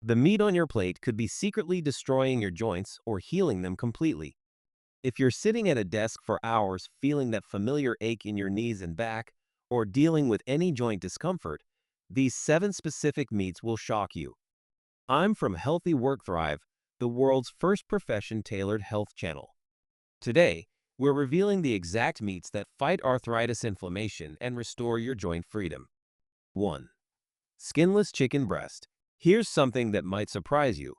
The meat on your plate could be secretly destroying your joints or healing them completely. If you're sitting at a desk for hours feeling that familiar ache in your knees and back, or dealing with any joint discomfort, these 7 specific meats will shock you. I'm from Healthy WorkThrive, the world's first profession-tailored health channel. Today, we're revealing the exact meats that fight arthritis inflammation and restore your joint freedom. 1. Skinless chicken breast. Here's something that might surprise you.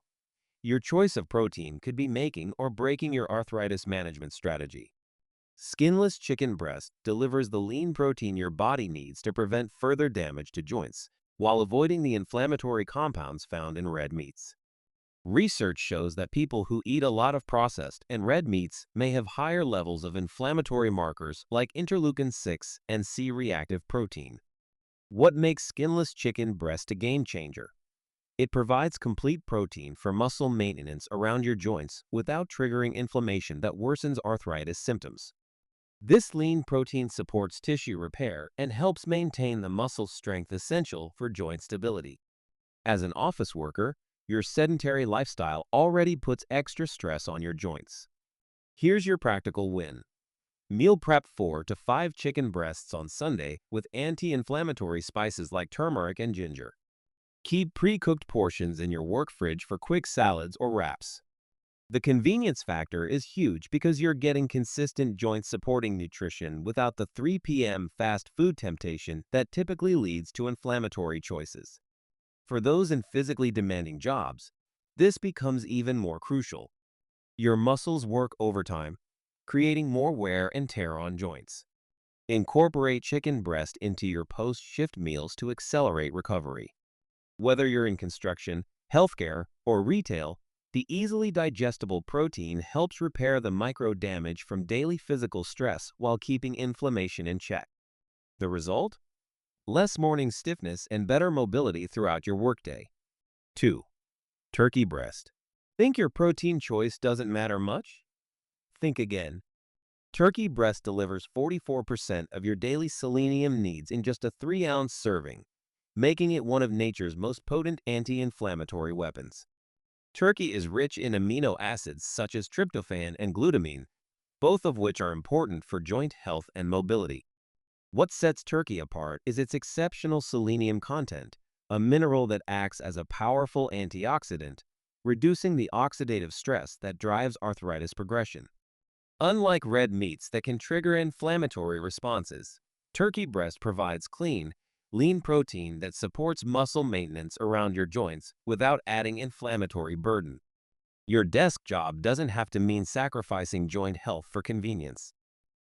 Your choice of protein could be making or breaking your arthritis management strategy. Skinless chicken breast delivers the lean protein your body needs to prevent further damage to joints, while avoiding the inflammatory compounds found in red meats. Research shows that people who eat a lot of processed and red meats may have higher levels of inflammatory markers like interleukin-6 and C-reactive protein. What makes skinless chicken breast a game changer? It provides complete protein for muscle maintenance around your joints without triggering inflammation that worsens arthritis symptoms. This lean protein supports tissue repair and helps maintain the muscle strength essential for joint stability. As an office worker, your sedentary lifestyle already puts extra stress on your joints. Here's your practical win. Meal prep 4 to 5 chicken breasts on Sunday with anti-inflammatory spices like turmeric and ginger. Keep pre-cooked portions in your work fridge for quick salads or wraps. The convenience factor is huge because you're getting consistent joint-supporting nutrition without the 3 p.m. fast food temptation that typically leads to inflammatory choices. For those in physically demanding jobs, this becomes even more crucial. Your muscles work overtime, creating more wear and tear on joints. Incorporate chicken breast into your post-shift meals to accelerate recovery. Whether you're in construction, healthcare, or retail, the easily digestible protein helps repair the micro damage from daily physical stress while keeping inflammation in check. The result? Less morning stiffness and better mobility throughout your workday. 2. Turkey breast. Think your protein choice doesn't matter much? Think again. Turkey breast delivers 44% of your daily selenium needs in just a 3-ounce serving, making it one of nature's most potent anti-inflammatory weapons. Turkey is rich in amino acids such as tryptophan and glutamine, both of which are important for joint health and mobility. What sets turkey apart is its exceptional selenium content, a mineral that acts as a powerful antioxidant, reducing the oxidative stress that drives arthritis progression. Unlike red meats that can trigger inflammatory responses, turkey breast provides clean, lean protein that supports muscle maintenance around your joints without adding inflammatory burden. Your desk job doesn't have to mean sacrificing joint health for convenience.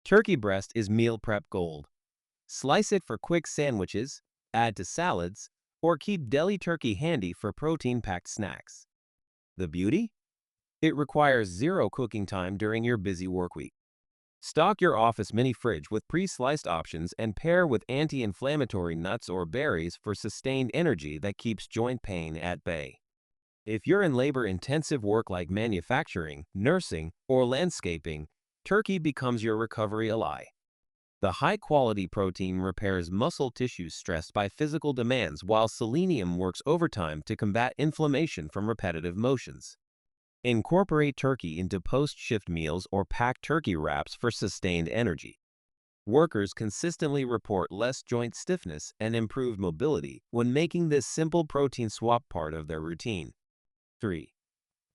Turkey breast is meal prep gold. Slice it for quick sandwiches, add to salads, or keep deli turkey handy for protein-packed snacks. The beauty? It requires zero cooking time during your busy work week. Stock your office mini fridge with pre-sliced options and pair with anti-inflammatory nuts or berries for sustained energy that keeps joint pain at bay. If you're in labor-intensive work like manufacturing, nursing, or landscaping, turkey becomes your recovery ally. The high-quality protein repairs muscle tissue stressed by physical demands while selenium works overtime to combat inflammation from repetitive motions. Incorporate turkey into post-shift meals or pack turkey wraps for sustained energy. Workers consistently report less joint stiffness and improved mobility when making this simple protein swap part of their routine. 3.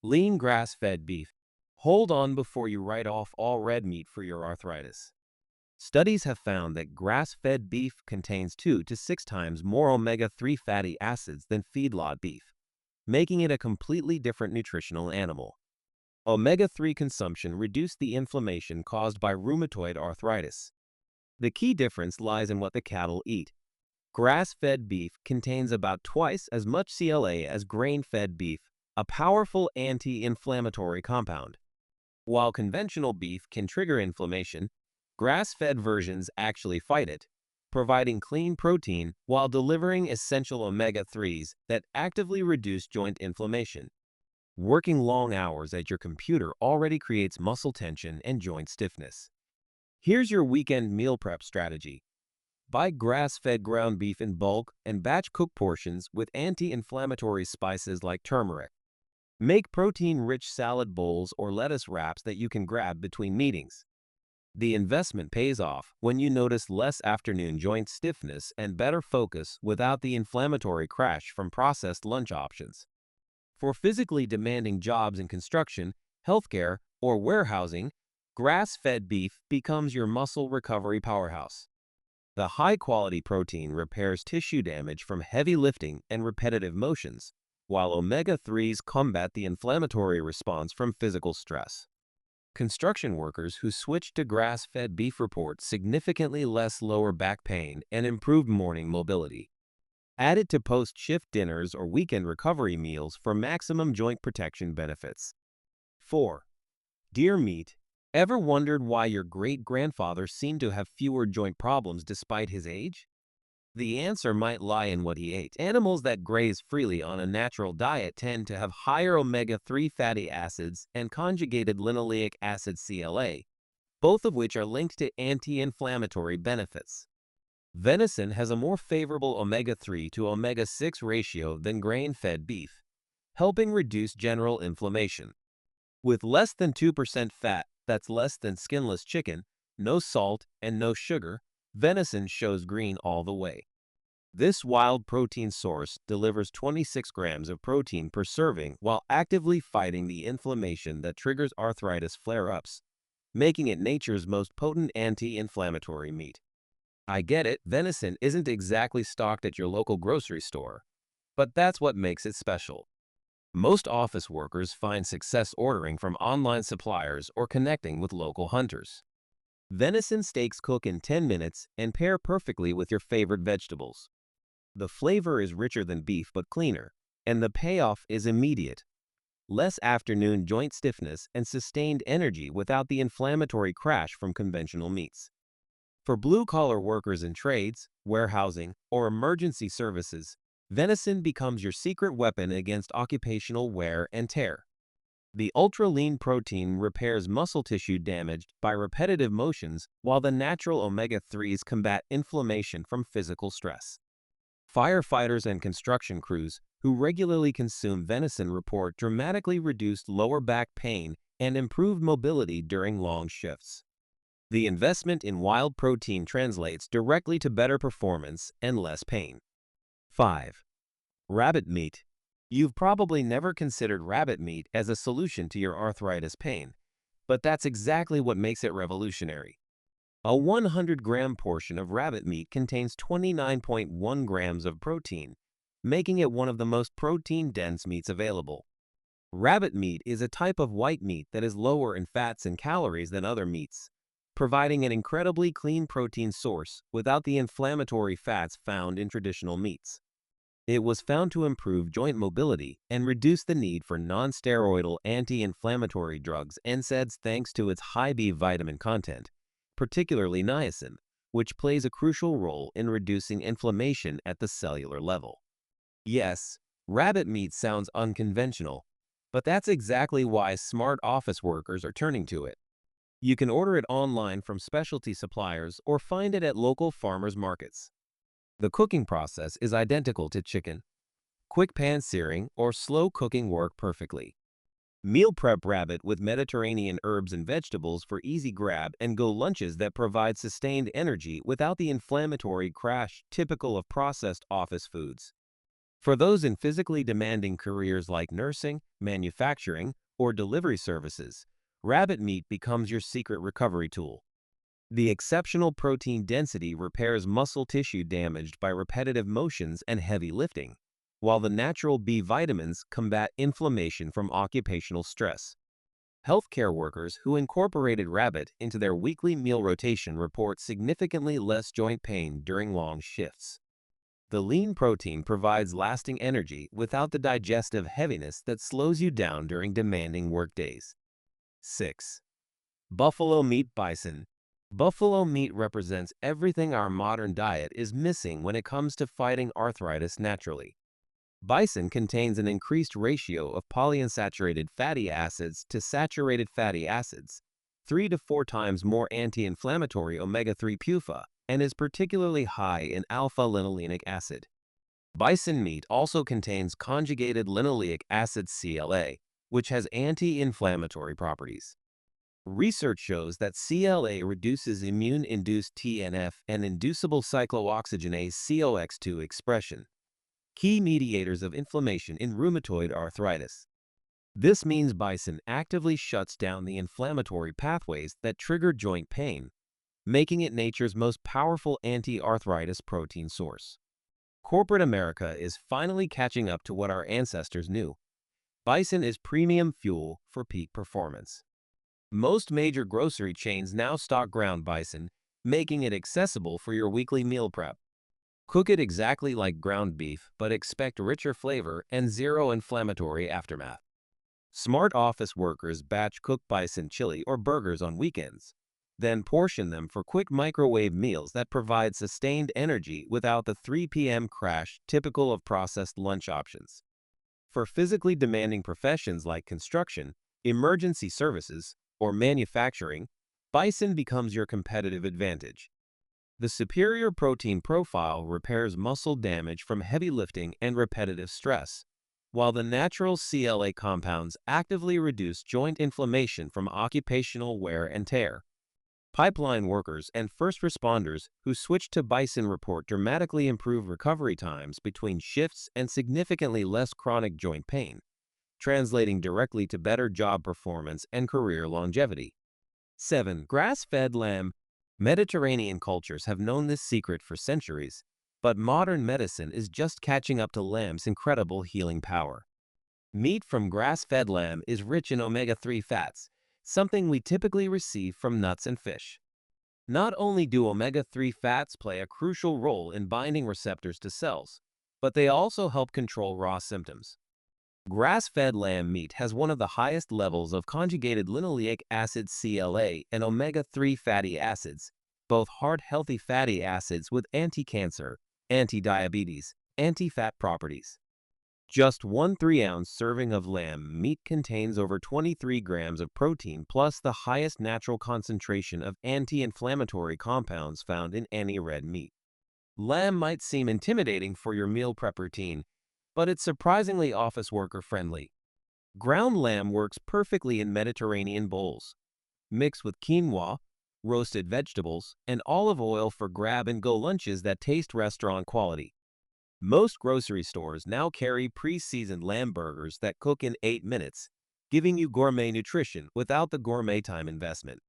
Lean grass-fed beef. Hold on before you write off all red meat for your arthritis. Studies have found that grass-fed beef contains 2 to 6 times more omega-3 fatty acids than feedlot beef, making it a completely different nutritional animal. Omega-3 consumption reduced the inflammation caused by rheumatoid arthritis. The key difference lies in what the cattle eat. Grass-fed beef contains about twice as much CLA as grain-fed beef, a powerful anti-inflammatory compound. While conventional beef can trigger inflammation, grass-fed versions actually fight it, providing clean protein while delivering essential omega-3s that actively reduce joint inflammation. Working long hours at your computer already creates muscle tension and joint stiffness. Here's your weekend meal prep strategy. Buy grass-fed ground beef in bulk and batch cook portions with anti-inflammatory spices like turmeric. Make protein-rich salad bowls or lettuce wraps that you can grab between meetings. The investment pays off when you notice less afternoon joint stiffness and better focus without the inflammatory crash from processed lunch options. For physically demanding jobs in construction, healthcare, or warehousing, grass-fed beef becomes your muscle recovery powerhouse. The high-quality protein repairs tissue damage from heavy lifting and repetitive motions, while omega-3s combat the inflammatory response from physical stress. Construction workers who switch to grass-fed beef report significantly less lower back pain and improved morning mobility. Add it to post-shift dinners or weekend recovery meals for maximum joint protection benefits. 4. Deer meat. Ever wondered why your great-grandfather seemed to have fewer joint problems despite his age? The answer might lie in what he ate. Animals that graze freely on a natural diet tend to have higher omega-3 fatty acids and conjugated linoleic acid CLA, both of which are linked to anti-inflammatory benefits. Venison has a more favorable omega-3 to omega-6 ratio than grain-fed beef, helping reduce general inflammation. With less than 2% fat, that's less than skinless chicken, no salt, and no sugar, venison shows green all the way. This wild protein source delivers 26 grams of protein per serving while actively fighting the inflammation that triggers arthritis flare-ups, making it nature's most potent anti-inflammatory meat. I get it, venison isn't exactly stocked at your local grocery store, but that's what makes it special. Most office workers find success ordering from online suppliers or connecting with local hunters. Venison steaks cook in 10 minutes and pair perfectly with your favorite vegetables. The flavor is richer than beef but cleaner, and the payoff is immediate. Less afternoon joint stiffness and sustained energy without the inflammatory crash from conventional meats. For blue-collar workers in trades, warehousing, or emergency services, venison becomes your secret weapon against occupational wear and tear. The ultra-lean protein repairs muscle tissue damaged by repetitive motions, while the natural omega-3s combat inflammation from physical stress. Firefighters and construction crews who regularly consume venison report dramatically reduced lower back pain and improved mobility during long shifts. The investment in wild protein translates directly to better performance and less pain. 5. Rabbit meat. You've probably never considered rabbit meat as a solution to your arthritis pain, but that's exactly what makes it revolutionary. A 100-gram portion of rabbit meat contains 29.1 grams of protein, making it one of the most protein-dense meats available. Rabbit meat is a type of white meat that is lower in fats and calories than other meats, providing an incredibly clean protein source without the inflammatory fats found in traditional meats. It was found to improve joint mobility and reduce the need for non-steroidal anti-inflammatory drugs NSAIDs thanks to its high B vitamin content, particularly niacin, which plays a crucial role in reducing inflammation at the cellular level. Yes, rabbit meat sounds unconventional, but that's exactly why smart office workers are turning to it. You can order it online from specialty suppliers or find it at local farmers markets. The cooking process is identical to chicken. Quick pan searing or slow cooking work perfectly. Meal prep rabbit with Mediterranean herbs and vegetables for easy grab-and-go lunches that provide sustained energy without the inflammatory crash typical of processed office foods. For those in physically demanding careers like nursing, manufacturing, or delivery services, rabbit meat becomes your secret recovery tool. The exceptional protein density repairs muscle tissue damaged by repetitive motions and heavy lifting, while the natural B vitamins combat inflammation from occupational stress. Healthcare workers who incorporated rabbit into their weekly meal rotation report significantly less joint pain during long shifts. The lean protein provides lasting energy without the digestive heaviness that slows you down during demanding workdays. 6. Buffalo meat bison. Buffalo meat represents everything our modern diet is missing when it comes to fighting arthritis naturally. Bison contains an increased ratio of polyunsaturated fatty acids to saturated fatty acids, 3 to 4 times more anti-inflammatory omega-3 PUFA, and is particularly high in alpha-linolenic acid. Bison meat also contains conjugated linoleic acid CLA, which has anti-inflammatory properties. Research shows that CLA reduces immune-induced TNF and inducible cyclooxygenase COX2 expression, key mediators of inflammation in rheumatoid arthritis. This means bison actively shuts down the inflammatory pathways that trigger joint pain, making it nature's most powerful anti-arthritis protein source. Corporate America is finally catching up to what our ancestors knew. Bison is premium fuel for peak performance. Most major grocery chains now stock ground bison, making it accessible for your weekly meal prep. Cook it exactly like ground beef, but expect richer flavor and zero inflammatory aftermath. Smart office workers batch cook bison chili or burgers on weekends, then portion them for quick microwave meals that provide sustained energy without the 3 p.m. crash typical of processed lunch options. For physically demanding professions like construction, emergency services, or manufacturing, bison becomes your competitive advantage. The superior protein profile repairs muscle damage from heavy lifting and repetitive stress, while the natural CLA compounds actively reduce joint inflammation from occupational wear and tear. Pipeline workers and first responders who switch to bison report dramatically improved recovery times between shifts and significantly less chronic joint pain, translating directly to better job performance and career longevity. 7. Grass-fed lamb. Mediterranean cultures have known this secret for centuries, but modern medicine is just catching up to lamb's incredible healing power. Meat from grass-fed lamb is rich in omega-3 fats, something we typically receive from nuts and fish. Not only do omega-3 fats play a crucial role in binding receptors to cells, but they also help control raw symptoms. Grass-fed lamb meat has one of the highest levels of conjugated linoleic acid CLA and omega-3 fatty acids, both heart-healthy fatty acids with anti-cancer, anti-diabetes, anti-fat properties. Just 1 3-ounce serving of lamb meat contains over 23 grams of protein plus the highest natural concentration of anti-inflammatory compounds found in any red meat. Lamb might seem intimidating for your meal prep routine, but it's surprisingly office worker friendly. Ground lamb works perfectly in Mediterranean bowls. Mix with quinoa, roasted vegetables, and olive oil for grab-and-go lunches that taste restaurant quality. Most grocery stores now carry pre-seasoned lamb burgers that cook in 8 minutes, giving you gourmet nutrition without the gourmet time investment.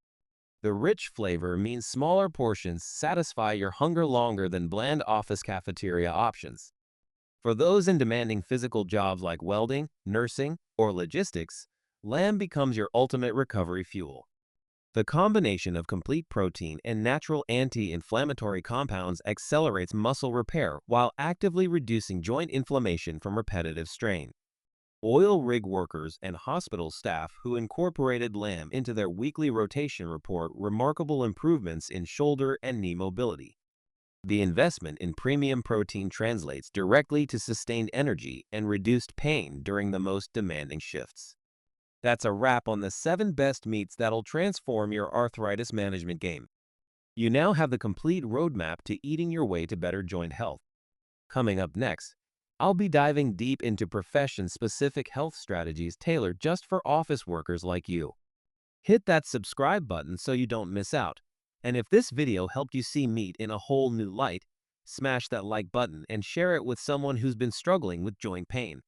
The rich flavor means smaller portions satisfy your hunger longer than bland office cafeteria options. For those in demanding physical jobs like welding, nursing, or logistics, lamb becomes your ultimate recovery fuel. The combination of complete protein and natural anti-inflammatory compounds accelerates muscle repair while actively reducing joint inflammation from repetitive strain. Oil rig workers and hospital staff who incorporated lamb into their weekly rotation report remarkable improvements in shoulder and knee mobility. The investment in premium protein translates directly to sustained energy and reduced pain during the most demanding shifts. That's a wrap on the 7 best meats that'll transform your arthritis management game. You now have the complete roadmap to eating your way to better joint health. Coming up next, I'll be diving deep into profession-specific health strategies tailored just for office workers like you. Hit that subscribe button so you don't miss out. And if this video helped you see meat in a whole new light, smash that like button and share it with someone who's been struggling with joint pain.